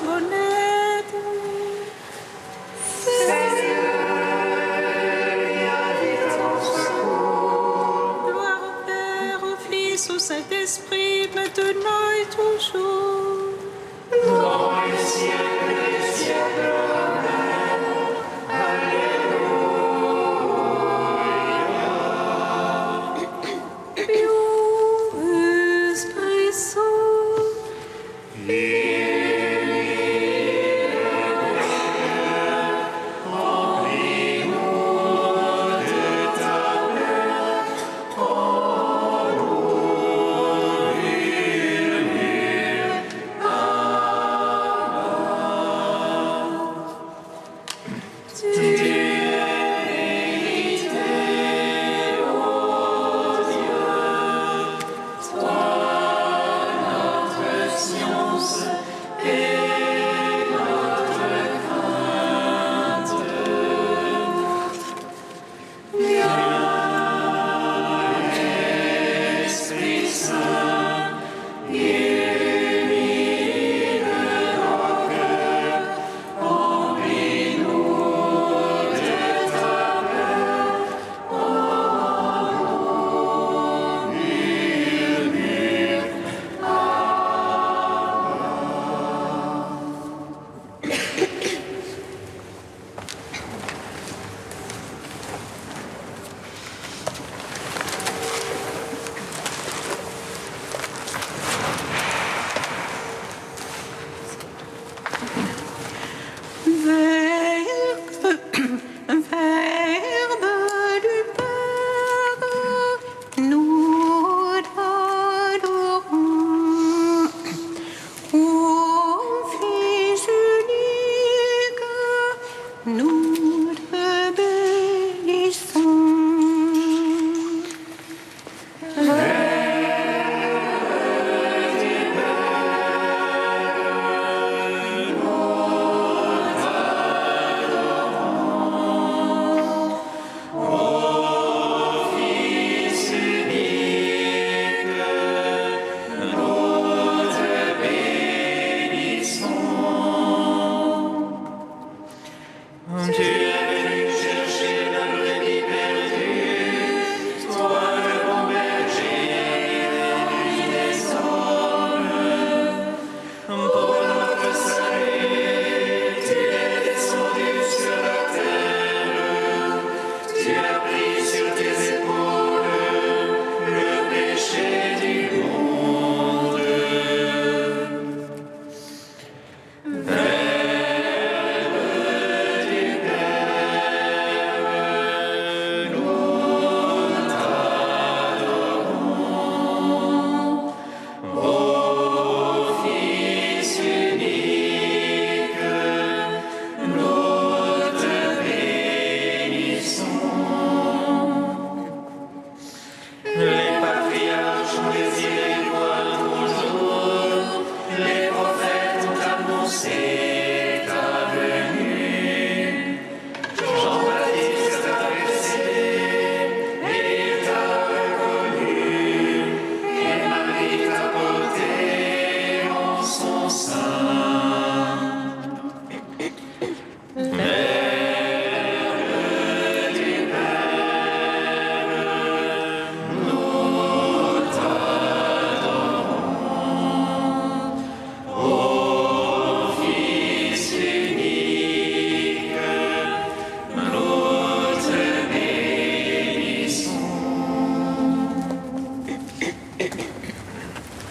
bonnette. Gloire au Père, au Fils, au Saint-Esprit, maintenant et toujours. Dans les siècles des siècles. Amen. Alléluia. Pius Esprit Saint.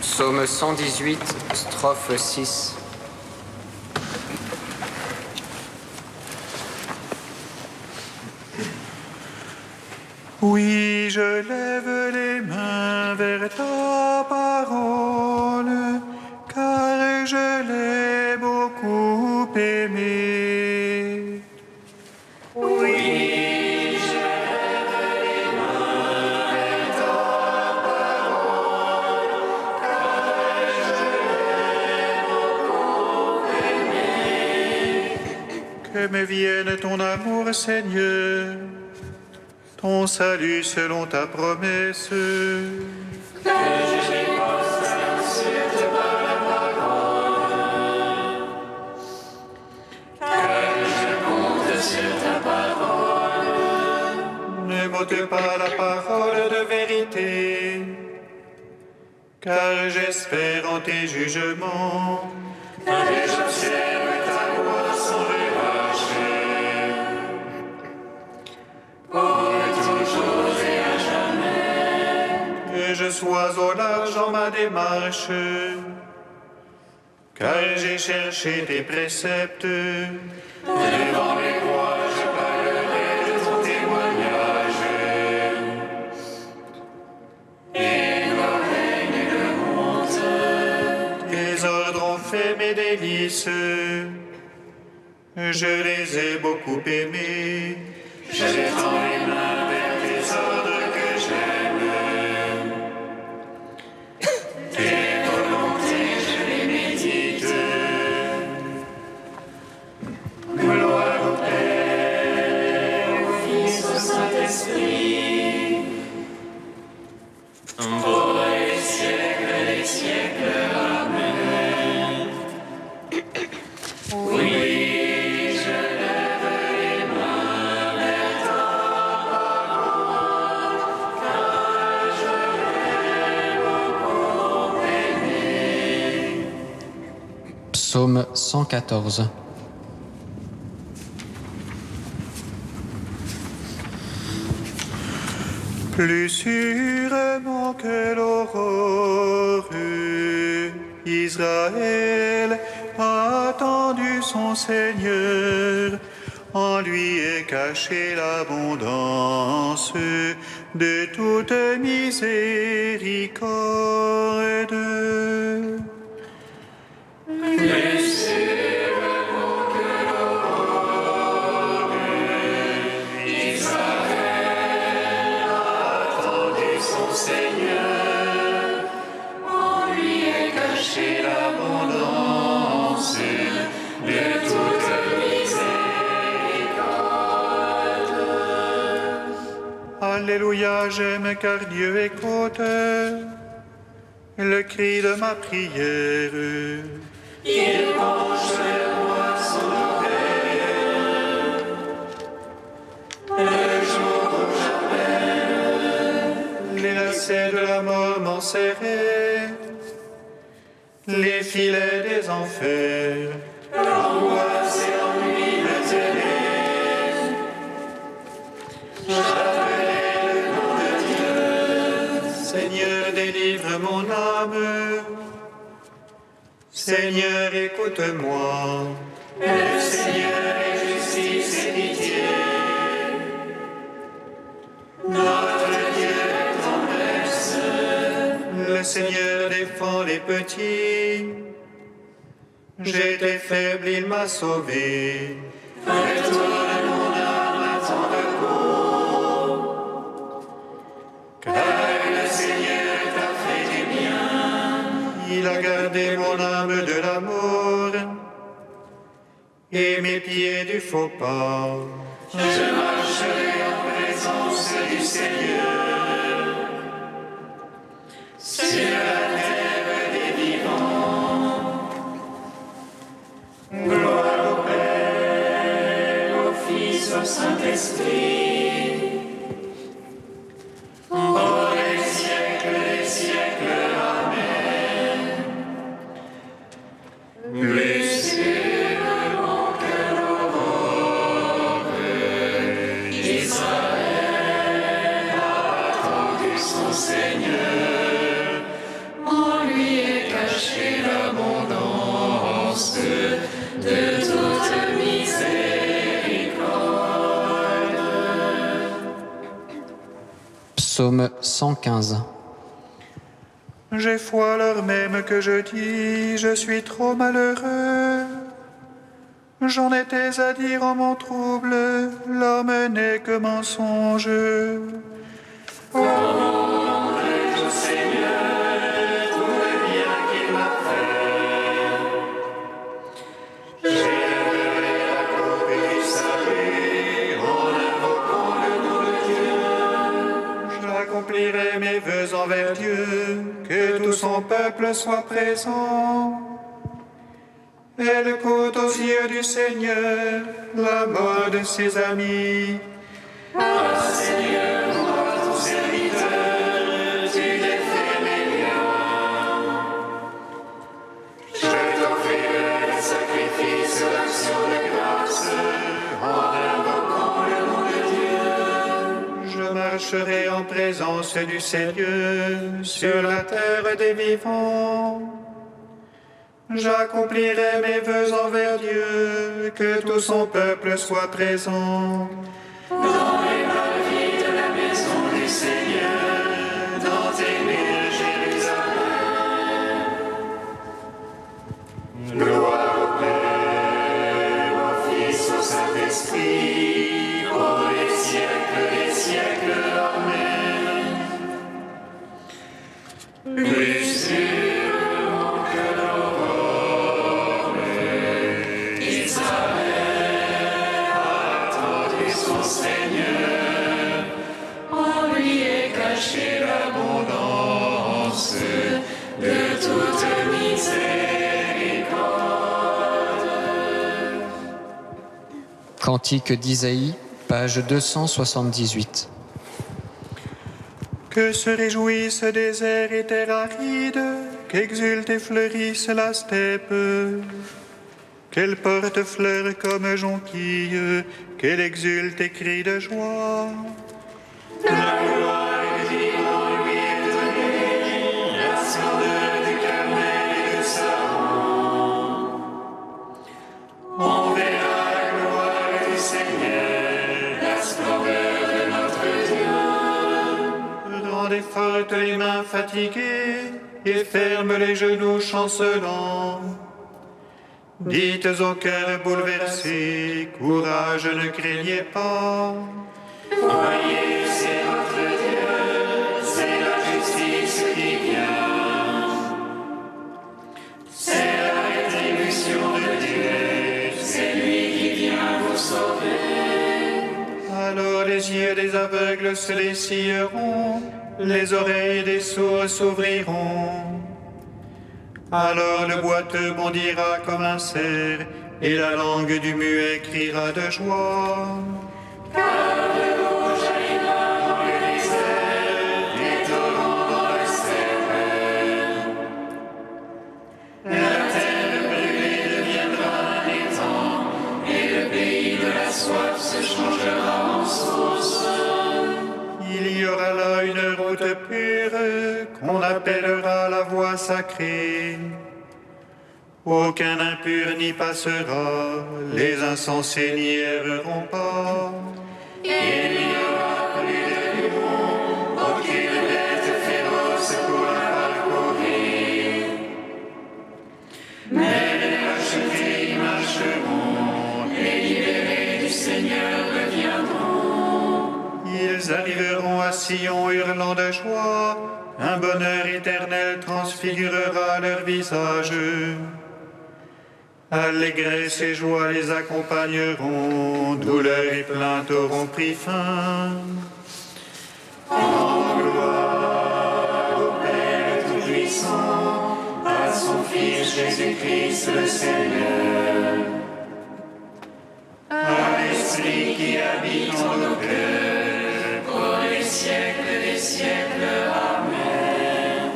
Psaume 118, strophe 6. Oui, je lève les mains vers ta parole, car je l'ai beaucoup aimée. Oui, je lève les mains vers ta parole, car je l'ai beaucoup aimée. Que me vienne ton amour, Seigneur, ton salut selon ta promesse. Que je dépose sur ta parole. n'ôte pas la parole de vérité, car j'espère en tes jugements, et j'observe ta loi sans relâcher. Pour toujours et à jamais, que je sois au large dans ma démarche, car j'ai cherché tes préceptes. Devant les rois, je parlerai de ton témoignage. Et nos règnes de honte. Tes ordres ont fait mes délices. Je les ai beaucoup aimés. J'étends les mains vers tes ordres que j'aime. Tes volontés, je les médite. Gloire au Père, au Fils, au Saint-Esprit, pour les siècles des siècles. Amen. Oui, je lève les mains vers ta parole, car je l'ai beaucoup aimé. Psaume 114. Plus sûrement que l'aurore, Israël a attendu son Seigneur. En lui est cachée l'abondance de toute miséricorde. Plus sûrement que l'aurore, Israël a attendu son Seigneur. En lui est cachée l'abondance de toute miséricorde. Alléluia, j'aime car Dieu écoute le cri de ma prière. Il penche vers moi son oreille. Le jour où j'appelle, les lacets de la mort m'enserraient, les filets des enfers, l'angoisse et l'ennui me tenaient. J'appelais le nom de Dieu, Seigneur, délivre mon âme. Seigneur, écoute-moi. Le Seigneur est justice et pitié. Notre Dieu est tendresse. Le Seigneur défend les petits. J'étais faible, il m'a sauvé. Retourne mon âme à ton repos. Car le Seigneur t'a fait du bien. Il a gardé mon âme de la mort et mes pieds du faux pas. Je marcherai en présence du Seigneur sur la terre des vivants. Gloire au Père, au Fils, au Saint-Esprit, pour les siècles des siècles. Amen. Plus sûrement que l'aurore, Israël a attendu son Seigneur. En lui est cachée l'abondance de toute miséricorde. Psaume 115. J'ai foi alors même que je dis, je suis trop malheureux. J'en étais à dire en mon trouble, l'homme n'est que mensonge. Oh, rendrai-je au Seigneur tout le bien qu'il m'a fait. J'élèverai la coupe du salut en invoquant le nom de Dieu. J'accomplirai mes vœux envers Dieu, que tout son peuple soit présent. Elle coûte aux yeux du Seigneur la mort de ses amis. Ah, Seigneur, du Seigneur sur la terre des vivants. J'accomplirai mes vœux envers Dieu, que tout son peuple soit présent. Dans les parvis de la maison du Seigneur, dans tes murs, Jérusalem. Gloire au Père, au Fils, au Saint-Esprit, pour les siècles des siècles. Amen. Plus sûrement que l'aurore, Israël a attendu son Seigneur. En lui est cachée l'abondance de toute miséricorde. Cantique d'Isaïe, page 278. Que se réjouissent déserts et terres arides, qu'exulte et fleurisse la steppe. Qu'elle porte fleurs comme jonquille, qu'elle exulte et crie de joie. La gloire du vivant lui est donnée, la splendeur du Carmel et de Saron. On verra la gloire du Seigneur, la splendeur de notre Dieu. Rendez fortes les mains fatiguées et ferme les genoux chancelants. Dites au cœur bouleversé, courage, ne craignez pas. Voyez, c'est votre Dieu, c'est la justice qui vient. C'est la rétribution de Dieu, c'est lui qui vient vous sauver. Alors les yeux des aveugles se dessilleront, les oreilles des sourds s'ouvriront. Alors le boiteux bondira comme un cerf, et la langue du muet criera de joie. Car de l'eau jaillira dans le désert, des torrents dans le Sahel. La terre brûlée deviendra un étang, et le pays de la soif se changera en source. Il y aura là une route pure qu'on appellera la voie sacrée. Aucun impur n'y passera, les insensés n'y erreront pas. Il n'y aura plus de lion, aucune bête féroce pour la parcourir. Mais les rachetés y marcheront, les libérés du Seigneur reviendront. Ils arriveront à Sion hurlant de joie, un bonheur éternel transfigurera leur visage. Allégresse et joie les accompagneront, douleur et plainte auront pris fin. En gloire au Père Tout-Puissant, à son Fils Jésus-Christ le Seigneur, à l'Esprit qui habite en nos cœurs, pour les siècles des siècles. Amen.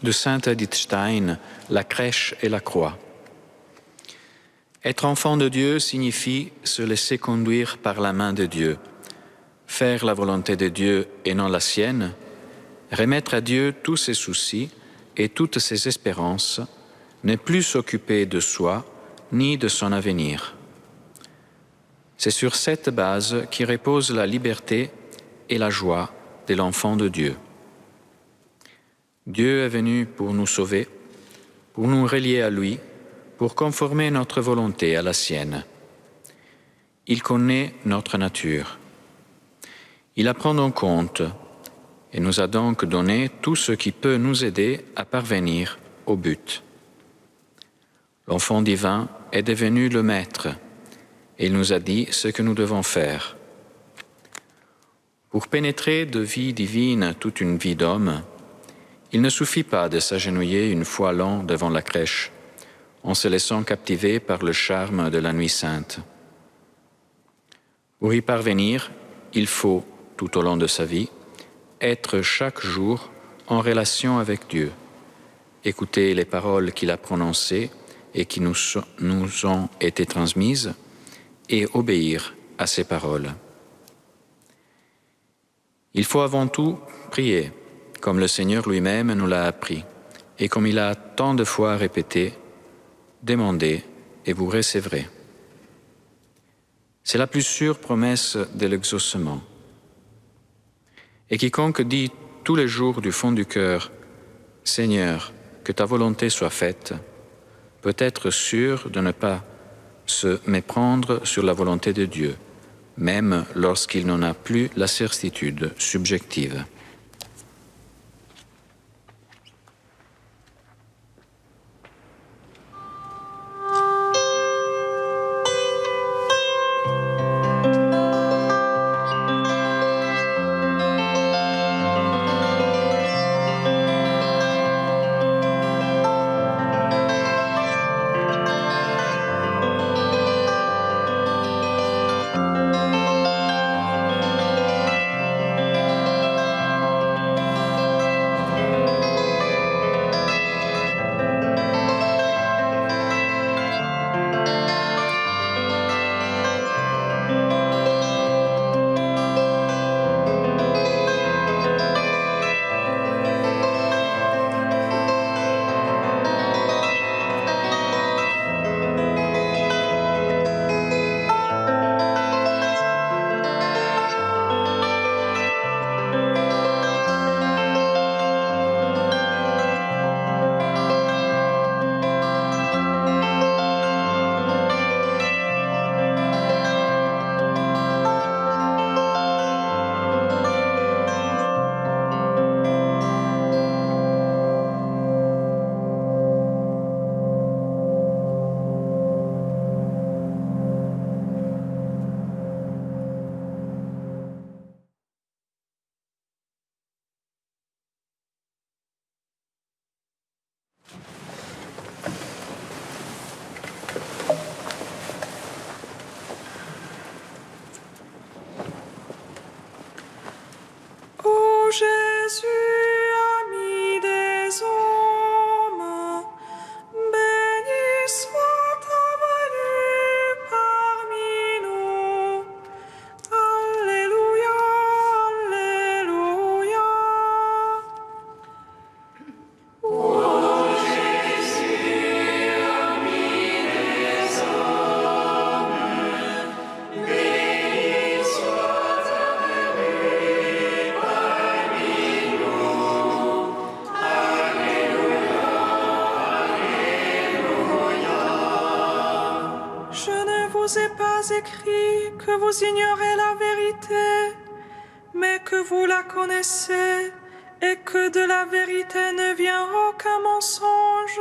De Sainte Edith Stein, la crèche et la croix. Être enfant de Dieu signifie se laisser conduire par la main de Dieu, faire la volonté de Dieu et non la sienne, remettre à Dieu tous ses soucis et toutes ses espérances, ne plus s'occuper de soi ni de son avenir. C'est sur cette base qui repose la liberté et la joie de l'enfant de Dieu. Dieu est venu pour nous sauver, pour nous relier à lui, pour conformer notre volonté à la sienne. Il connaît notre nature. Il la prend en compte et nous a donc donné tout ce qui peut nous aider à parvenir au but. L'enfant divin est devenu le maître et il nous a dit ce que nous devons faire. Pour pénétrer de vie divine toute une vie d'homme, il ne suffit pas de s'agenouiller une fois l'an devant la crèche, en se laissant captiver par le charme de la nuit sainte. Pour y parvenir, il faut, tout au long de sa vie, être chaque jour en relation avec Dieu, écouter les paroles qu'il a prononcées et qui nous ont été transmises et obéir à ses paroles. Il faut avant tout prier, comme le Seigneur lui-même nous l'a appris, et comme il a tant de fois répété, « Demandez et vous recevrez ». C'est la plus sûre promesse de l'exaucement. Et quiconque dit tous les jours du fond du cœur, « Seigneur, que ta volonté soit faite », peut être sûr de ne pas se méprendre sur la volonté de Dieu, même lorsqu'il n'en a plus la certitude subjective. Jésus, ami des hommes, béni soit ta venue parmi nous. Alléluia, Alléluia. Je ne vous ai pas écrit que vous ignorez la vérité, mais que vous la connaissez et que de la vérité ne vient aucun mensonge.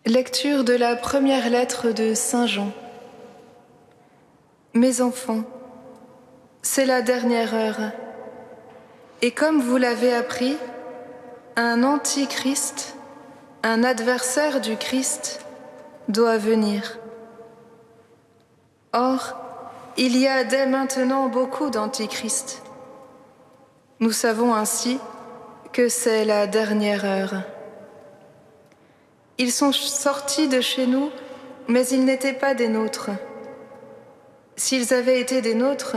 Lecture de la première lettre de Saint Jean. Mes enfants, c'est la dernière heure. Et comme vous l'avez appris, un antichrist, un adversaire du Christ, doit venir. Or, il y a dès maintenant beaucoup d'antichrists. Nous savons ainsi que c'est la dernière heure. Ils sont sortis de chez nous, mais ils n'étaient pas des nôtres. S'ils avaient été des nôtres,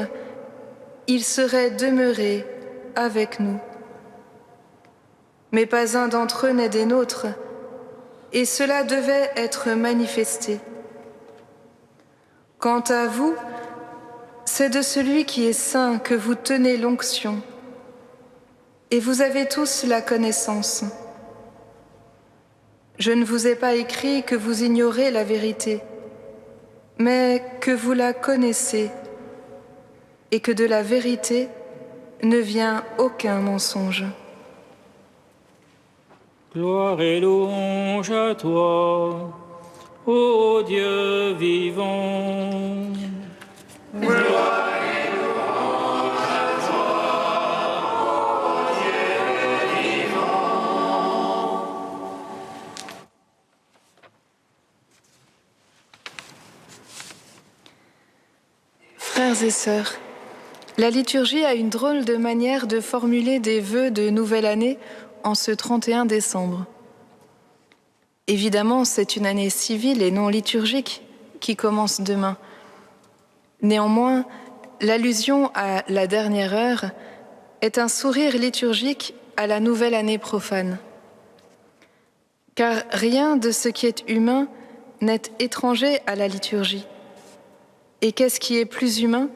ils seraient demeurés avec nous. Mais pas un d'entre eux n'est des nôtres, et cela devait être manifesté. Quant à vous, c'est de celui qui est saint que vous tenez l'onction, et vous avez tous la connaissance. Je ne vous ai pas écrit que vous ignorez la vérité, mais que vous la connaissez, et que de la vérité ne vient aucun mensonge. Gloire et louange à toi, ô Dieu vivant. Gloire et louange Frères et sœurs, la liturgie a une drôle de manière de formuler des vœux de nouvelle année en ce 31 décembre. Évidemment, c'est une année civile et non liturgique qui commence demain. Néanmoins, l'allusion à la dernière heure est un sourire liturgique à la nouvelle année profane. Car rien de ce qui est humain n'est étranger à la liturgie. Et qu'est-ce qui est plus humain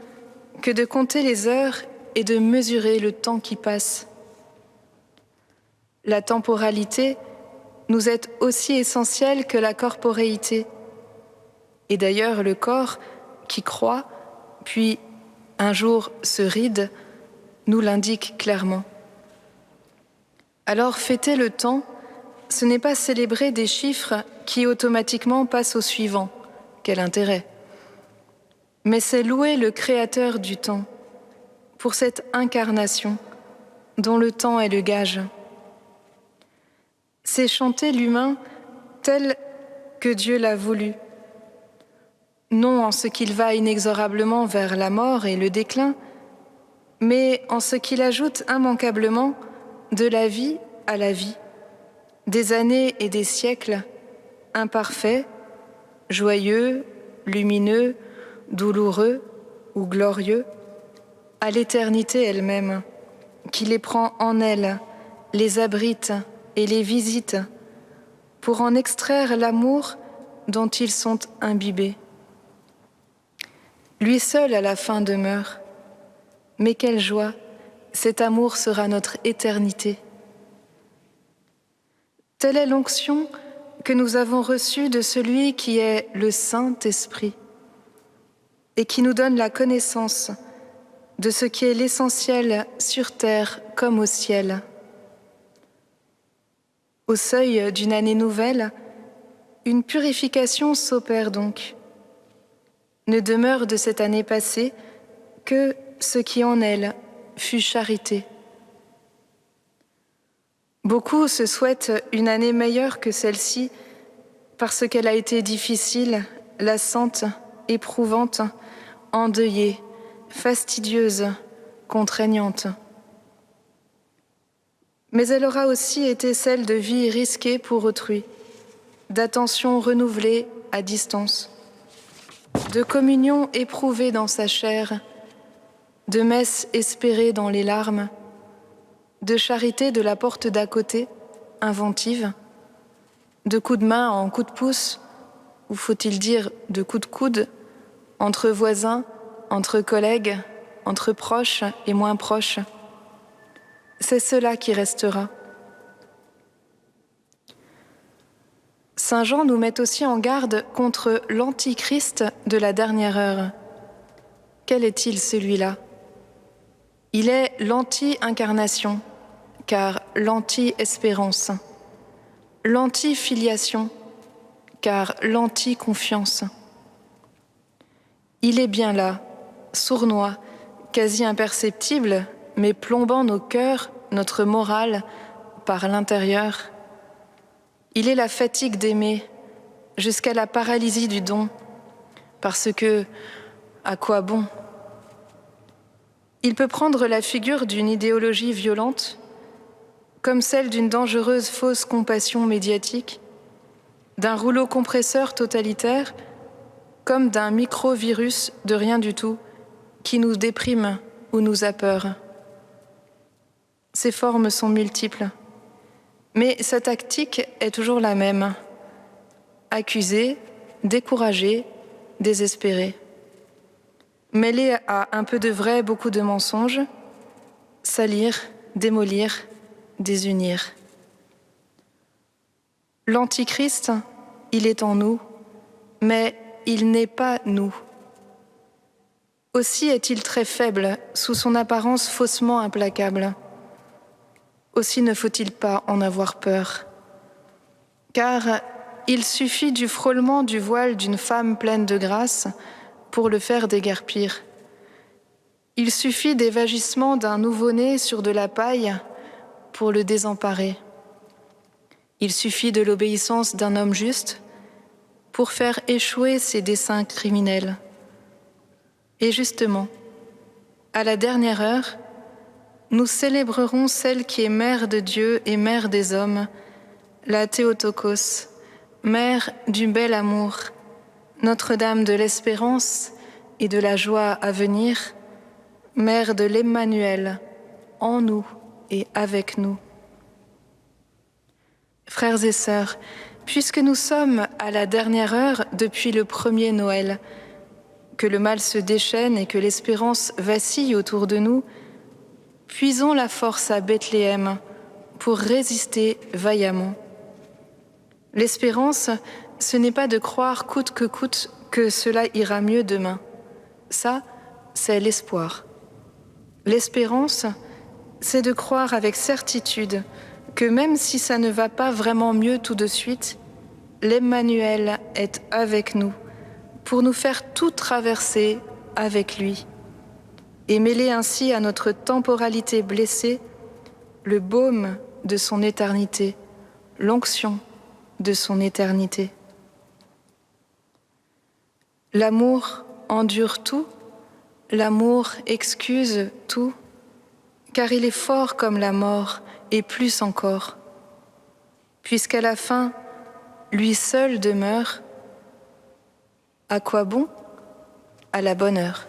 que de compter les heures et de mesurer le temps qui passe? La temporalité nous est aussi essentielle que la corporéité. Et d'ailleurs, le corps qui croît, puis un jour se ride, nous l'indique clairement. Alors, fêter le temps, ce n'est pas célébrer des chiffres qui automatiquement passent au suivant. Quel intérêt? Mais c'est louer le Créateur du temps pour cette incarnation dont le temps est le gage. C'est chanter l'humain tel que Dieu l'a voulu, non en ce qu'il va inexorablement vers la mort et le déclin, mais en ce qu'il ajoute immanquablement de la vie à la vie, des années et des siècles, imparfaits, joyeux, lumineux, douloureux ou glorieux, à l'éternité elle-même, qui les prend en elle, les abrite et les visite, pour en extraire l'amour dont ils sont imbibés. Lui seul à la fin demeure, mais quelle joie, cet amour sera notre éternité. Telle est l'onction que nous avons reçue de celui qui est le Saint-Esprit et qui nous donne la connaissance de ce qui est l'essentiel sur terre comme au ciel. Au seuil d'une année nouvelle, une purification s'opère donc. Ne demeure de cette année passée que ce qui en elle fut charité. Beaucoup se souhaitent une année meilleure que celle-ci parce qu'elle a été difficile, lassante, éprouvante, endeuillée, fastidieuse, contraignante. Mais elle aura aussi été celle de vie risquée pour autrui, d'attention renouvelée à distance, de communion éprouvée dans sa chair, de messe espérée dans les larmes, de charité de la porte d'à côté, inventive, de coups de main en coups de pouce, ou faut-il dire de coups de coude, entre voisins, entre collègues, entre proches et moins proches. C'est cela qui restera. Saint Jean nous met aussi en garde contre l'antichrist de la dernière heure. Quel est-il celui-là? Il est l'anti-incarnation, car l'anti-espérance, l'anti-filiation, car l'anti-confiance. Il est bien là, sournois, quasi imperceptible, mais plombant nos cœurs, notre morale, par l'intérieur. Il est la fatigue d'aimer, jusqu'à la paralysie du don, parce que, à quoi bon? Il peut prendre la figure d'une idéologie violente, comme celle d'une dangereuse fausse compassion médiatique, d'un rouleau compresseur totalitaire, comme d'un micro-virus de rien du tout, qui nous déprime ou nous a peur. Ces formes sont multiples, mais sa tactique est toujours la même. Accuser, décourager, désespérer. Mêler à un peu de vrai beaucoup de mensonges, salir, démolir, désunir. L'Antichrist, il est en nous, mais il n'est pas nous. Aussi est-il très faible sous son apparence faussement implacable. Aussi ne faut-il pas en avoir peur, car il suffit du frôlement du voile d'une femme pleine de grâce pour le faire déguerpir. Il suffit des vagissements d'un nouveau-né sur de la paille pour le désemparer. Il suffit de l'obéissance d'un homme juste pour faire échouer ses desseins criminels. Et justement, à la dernière heure, nous célébrerons celle qui est mère de Dieu et mère des hommes, la Théotokos, mère du bel amour, Notre-Dame de l'espérance et de la joie à venir, mère de l'Emmanuel, en nous et avec nous. Frères et sœurs, puisque nous sommes à la dernière heure depuis le premier Noël, que le mal se déchaîne et que l'espérance vacille autour de nous, puisons la force à Bethléem pour résister vaillamment. L'espérance, ce n'est pas de croire coûte que cela ira mieux demain. Ça, c'est l'espoir. L'espérance, c'est de croire avec certitude que même si ça ne va pas vraiment mieux tout de suite, l'Emmanuel est avec nous pour nous faire tout traverser avec lui et mêler ainsi à notre temporalité blessée le baume de son éternité, l'onction de son éternité. L'amour endure tout, l'amour excuse tout, car il est fort comme la mort et plus encore, puisqu'à la fin, lui seul demeure. À quoi bon? À la bonne heure.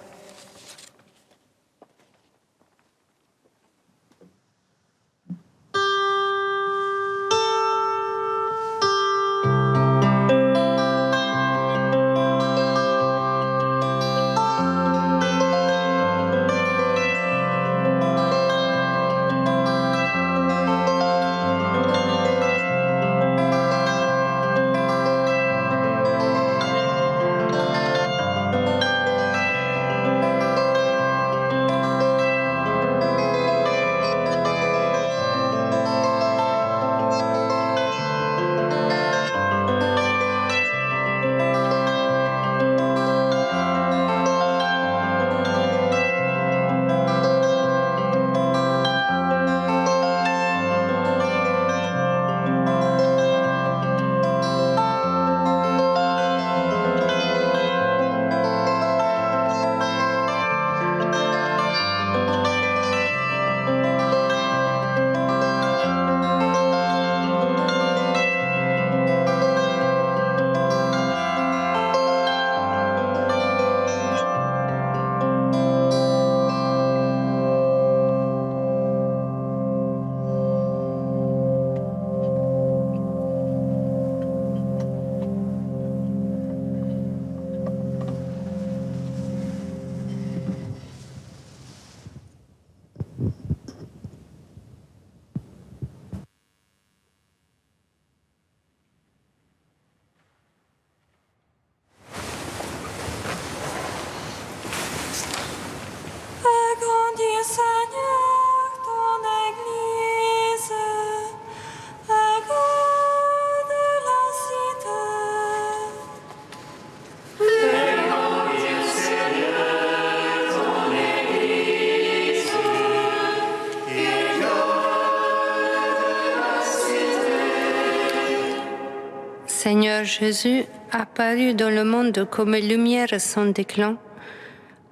Seigneur Jésus, apparu dans le monde comme lumière sans déclin,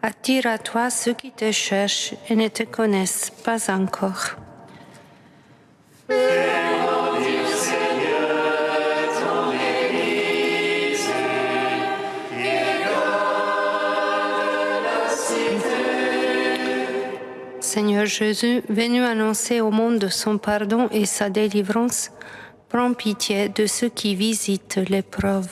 attire à toi ceux qui te cherchent et ne te connaissent pas encore. Seigneur Jésus, venu annoncer au monde son pardon et sa délivrance, prends pitié de ceux qui visitent l'épreuve.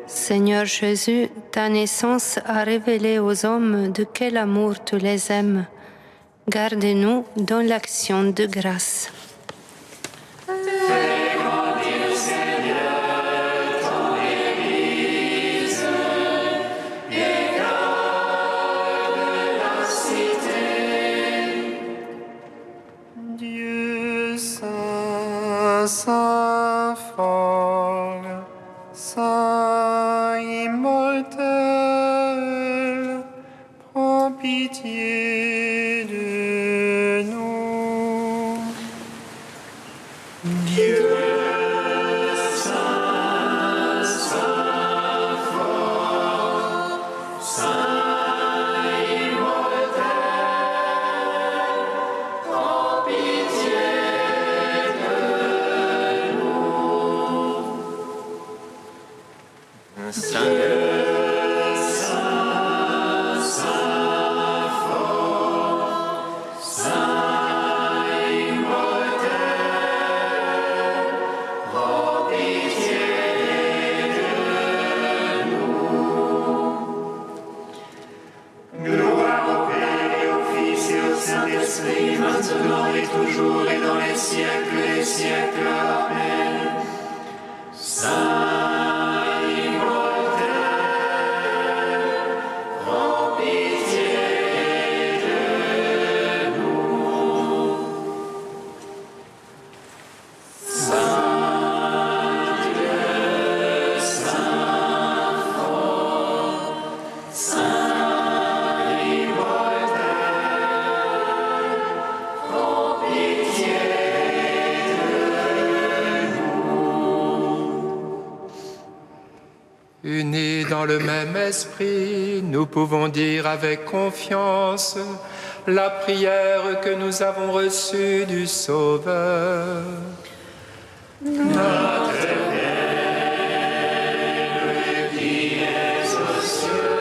Seigneur Jésus, ta naissance a révélé aux hommes de quel amour tu les aimes. Garde-nous dans l'action de grâce. Dieu saint, saint fort, saint immortel, prends pitié de Saint-Esprit, maintenant et toujours et dans les siècles des siècles. Amen. Saint immortel, prends pitié de nous. Saint Dieu, Saint fort, Saint Unis dans le même esprit, nous pouvons dire avec confiance la prière que nous avons reçue du Sauveur. Notre Père, qui es aux cieux,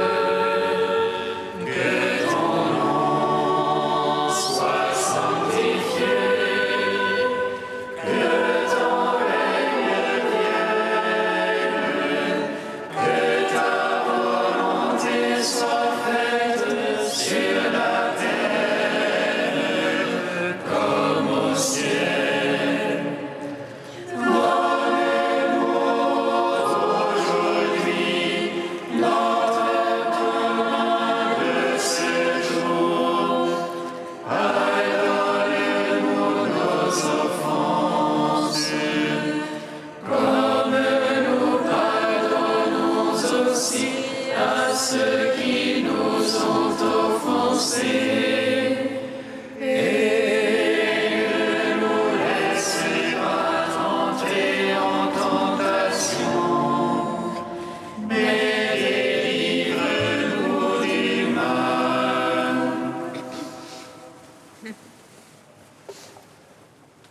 que ton nom soit sanctifié, que ton règne vienne, que ta volonté soit faite sur la terre comme au ciel. Ceux qui nous ont offensés, et ne nous laisse pas entrer en tentation, mais délivre-nous du mal.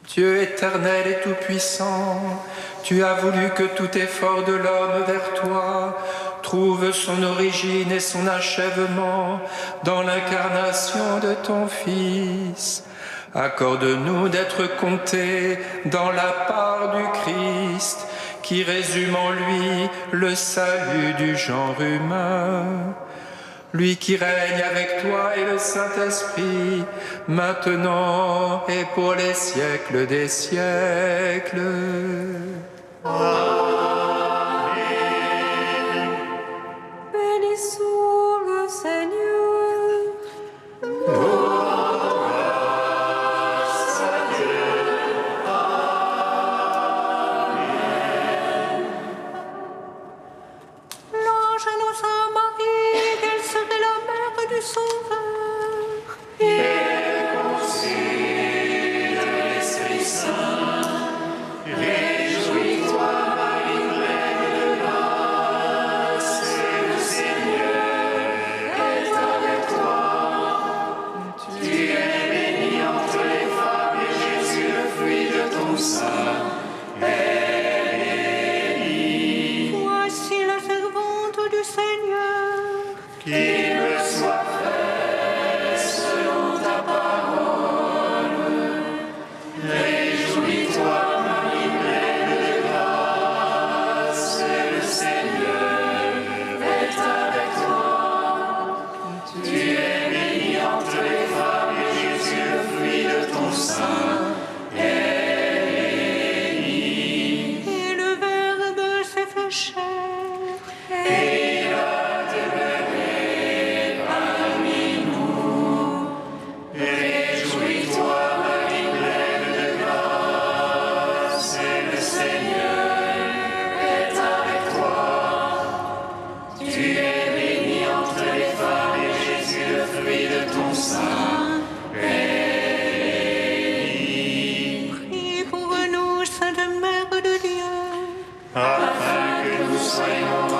Dieu éternel et tout-puissant, tu as voulu que tout effort de l'homme vers toi trouve son origine et son achèvement dans l'incarnation de ton Fils. Accorde-nous d'être comptés dans la part du Christ, qui résume en lui le salut du genre humain. Lui qui règne avec toi et le Saint-Esprit, maintenant et pour les siècles des siècles. Bénissons le Seigneur. Grâce à Dieu. Amen. L'ange annonça à Marie qu'elle serait la mère du Sauveur. Et conçue de l'Esprit Saint, afin que nous soyons